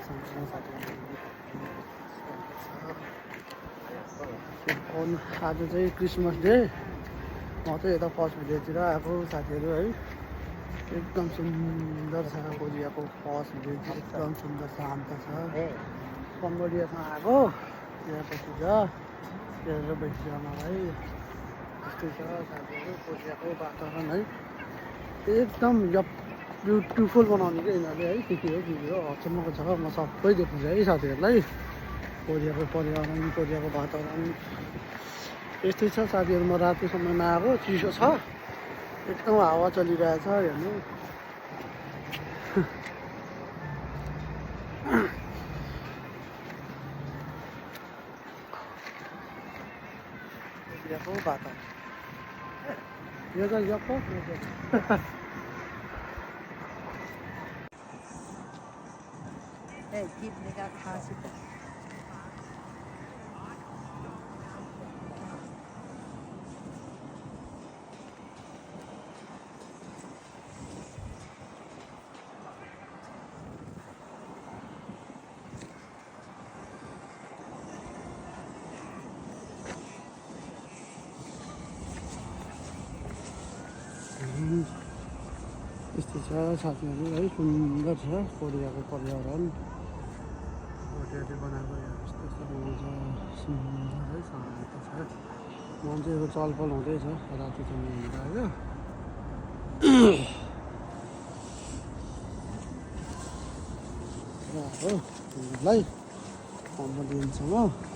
आज चाहिँ Christmas day म चाहिँ यता फर्स्ट भिलेजतिर आएको साथीहरू है एकदम सुन्दर छ कोरियाको फर्स्ट भिलेज एकदम सुन्दर शान्त छ कम्बोडियामा आएको यहाँको पूजा हेरेर बैठियो मलाई यस्तै छ साथीहरू कोरियाको वातावरण है एकदम ब्युटिफुल बनाउने क्या यिनीहरूले है के हो अचम्मको छ म सबै देख्छु है साथीहरूलाई कोरियाको पर्यावरण कोरियाको वातावरण यस्तै छ साथीहरू म राति समयमा आएको चिसो छ एकदम हावा चलिरहेछ हेर्नु कोरियाको वातावरण यो त यक्को 집 내가 가시다. यस्तै छ साथीहरू है सुन्दर छ कोरियाको पर्यावरण कोरियाले बनाएको यस्तो मजा सुन्दर है शान्त छ मान्छेको चलपल हुँदैछ राति समय हुँदा आयो हो हामीलाई हाम्रो दिनसँग